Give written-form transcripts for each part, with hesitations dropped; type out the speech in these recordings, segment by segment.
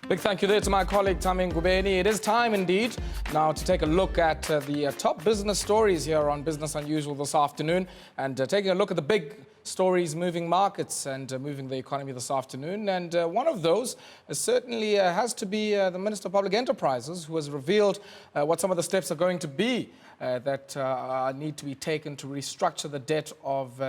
Big thank you there to my colleague Tami Ngubeni. It is time indeed now to take a look at the top business stories here on Business Unusual this afternoon, and taking a look at the big stories moving markets and moving the economy this afternoon. And one of those certainly has to be the Minister of Public Enterprises, who has revealed what some of the steps are going to be that need to be taken to restructure the debt of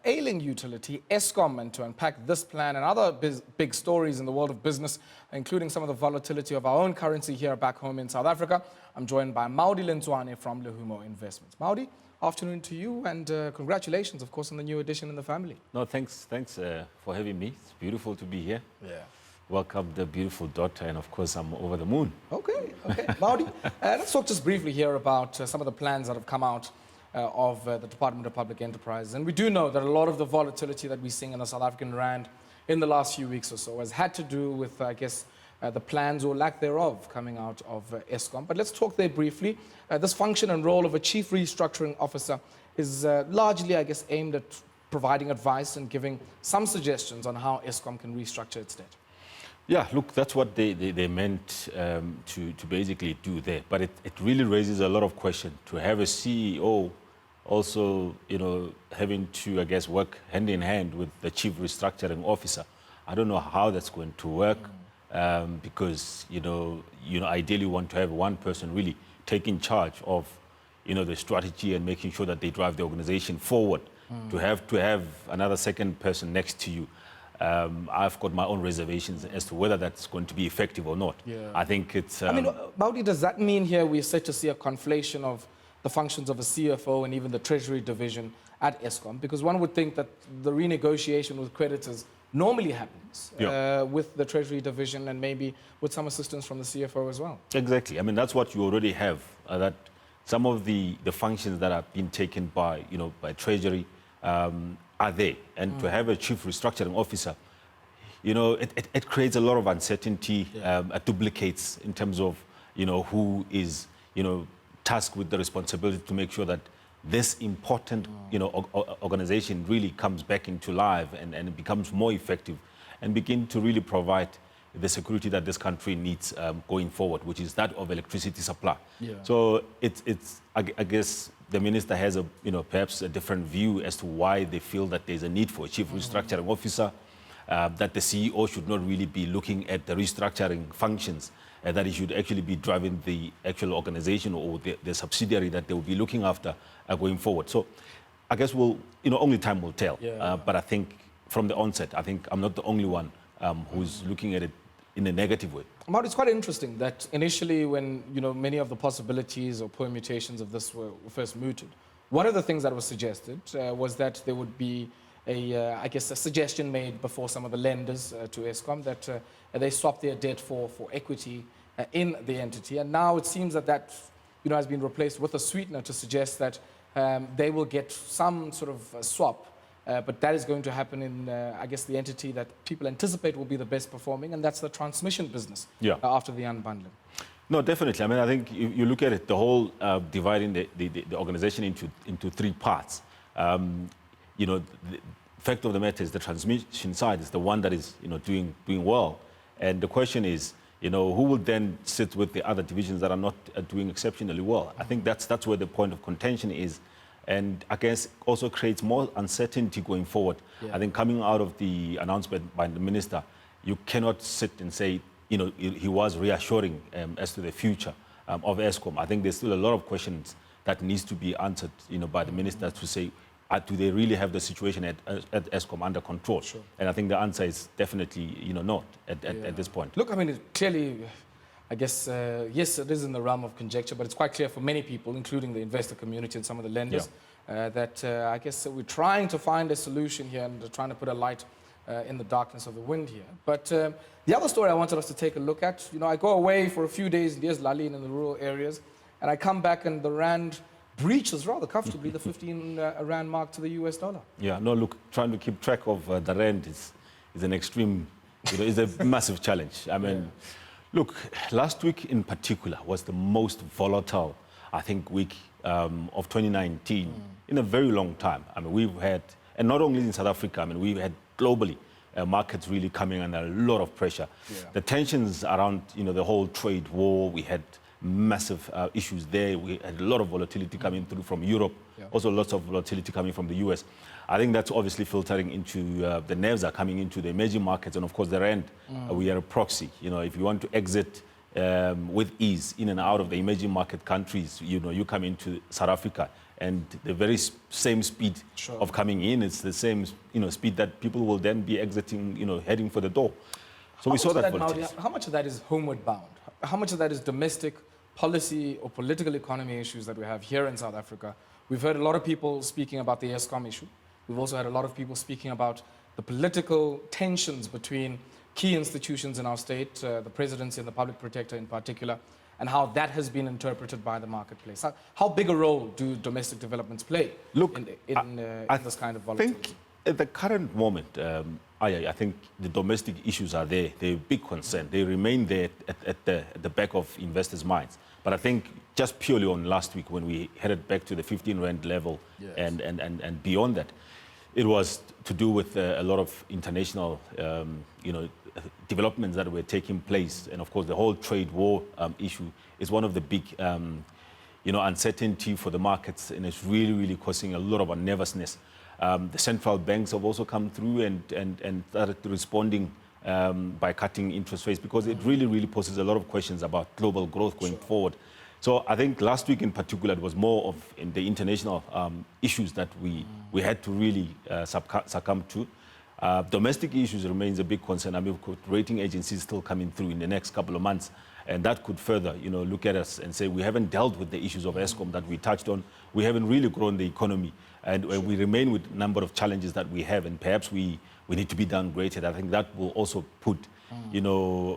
ailing utility, Eskom. And to unpack this plan and other big stories in the world of business, including some of the volatility of our own currency here back home in South Africa, I'm joined by Maudi Lenstoane from Lehumo Investments. Maudi, afternoon to you, and congratulations, of course, on the new addition in the family. No, thanks for having me. It's beautiful to be here. Yeah. Welcome the beautiful daughter, and of course, I'm over the moon. Okay. Maudi, let's talk just briefly here about some of the plans that have come out of the Department of Public Enterprise. And we do know that a lot of the volatility that we're seeing in the South African rand in the last few weeks or so has had to do with, I guess, the plans or lack thereof coming out of Eskom. But let's talk there briefly. This function and role of a chief restructuring officer is largely, I guess, aimed at providing advice and giving some suggestions on how Eskom can restructure its debt. Yeah, look, that's what they meant to basically do there. But it really raises a lot of questions to have a CEO also, having to, I guess, work hand in hand with the chief restructuring officer. I don't know how that's going to work because, ideally want to have one person really taking charge of, the strategy and making sure that they drive the organization forward. To have another second person next to you, I've got my own reservations as to whether that's going to be effective or not. Yeah. I think it's... Maudi, does that mean here we're set to see a conflation of the functions of a CFO and even the Treasury division at Eskom? Because one would think that the renegotiation with creditors normally happens with the Treasury division and maybe with some assistance from the CFO as well. Exactly. I mean, that's what you already have, that some of the functions that have been taken by, by Treasury are there. And to have a chief restructuring officer, it creates a lot of uncertainty, duplicates in terms of, who is, tasked with the responsibility to make sure that this important, organization really comes back into life and it becomes more effective and begin to really provide the security that this country needs going forward, which is that of electricity supply. Yeah. So I guess the minister has perhaps a different view as to why they feel that there's a need for a chief restructuring officer, that the CEO should not really be looking at the restructuring functions, that he should actually be driving the actual organization or the subsidiary that they will be looking after going forward. So I guess only time will tell. But I think from the onset, I think I'm not the only one who's looking at it in a negative way. Maudi, it's quite interesting that initially when many of the possibilities or permutations of this were first mooted, one of the things that was suggested was that there would be a suggestion made before some of the lenders to Eskom that they swap their debt for equity in the entity. And now it seems that has been replaced with a sweetener to suggest that they will get some sort of swap. But that is going to happen in, the entity that people anticipate will be the best performing, and that's the transmission business after the unbundling. No, definitely. I mean, I think you look at it, the whole dividing the organization into three parts. The fact of the matter is the transmission side is the one that is, doing well. And the question is, who will then sit with the other divisions that are not doing exceptionally well? I think that's where the point of contention is. And I guess also creates more uncertainty going forward. I think coming out of the announcement by the minister, you cannot sit and say, he was reassuring as to the future of Eskom. I think there's still a lot of questions that needs to be answered, by the minister to say, do they really have the situation at Eskom under control? Sure. And I think the answer is definitely, not at this point. Look, I mean, clearly, I guess, yes, it is in the realm of conjecture, but it's quite clear for many people, including the investor community and some of the lenders, that I guess we're trying to find a solution here and trying to put a light in the darkness of the wind here. But the other story I wanted us to take a look at, I go away for a few days in Lalin in the rural areas, and I come back and the rand breaches rather comfortably the 15 rand mark to the US dollar. Yeah, no, look, trying to keep track of the rand is an extreme, is a massive challenge. I mean, look, last week in particular was the most volatile, I think, week of 2019 in a very long time. I mean, we've had, and not only in South Africa, I mean, we've had globally markets really coming under a lot of pressure. Yeah. The tensions around, the whole trade war, we had massive issues there. We had a lot of volatility coming through from Europe, also lots of volatility coming from the US. I think that's obviously filtering into, the nerves are coming into the emerging markets, and of course the rand, we are a proxy. If you want to exit with ease in and out of the emerging market countries, you come into South Africa, and the very same speed of coming in, it's the same, speed that people will then be exiting, heading for the door. So we saw that volatility. How much of that is homeward bound? How much of that is domestic policy or political economy issues that we have here in South Africa? We've heard a lot of people speaking about the Eskom issue. We've also had a lot of people speaking about the political tensions between key institutions in our state, the presidency and the public protector in particular, and how that has been interpreted by the marketplace. How big a role do domestic developments play in this kind of volatility? I think at the current moment, I think the domestic issues are there. They're a big concern. They remain there at the back of investors' minds. But I think just purely on last week when we headed back to the 15 rand level and beyond that, it was to do with a lot of international, developments that were taking place. And of course, the whole trade war issue is one of the big, uncertainty for the markets, and it's really, really causing a lot of nervousness. The central banks have also come through and started responding by cutting interest rates, because it really, really poses a lot of questions about global growth going forward. So I think last week in particular, it was more of in the international issues that we had to really succumb to. Domestic issues remains a big concern. I mean, rating agencies still coming through in the next couple of months, and that could further, look at us and say we haven't dealt with the issues of Eskom that we touched on. We haven't really grown the economy, and we remain with a number of challenges that we have, and perhaps we need to be downgraded. I think that will also put,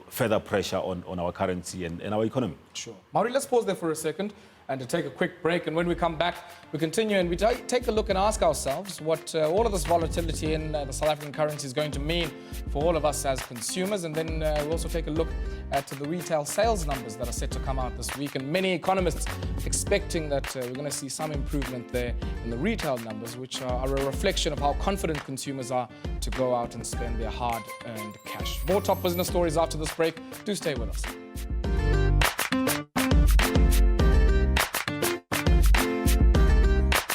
further pressure on our currency and our economy. Sure. Maudi, let's pause there for a second and to take a quick break. And when we come back, we continue and we take a look and ask ourselves what all of this volatility in the South African currency is going to mean for all of us as consumers. And then we'll also take a look at the retail sales numbers that are set to come out this week. And many economists expecting that we're going to see some improvement there in the retail numbers, which are a reflection of how confident consumers are to go out and spend their hard-earned cash. More top business stories after this break. Do stay with us.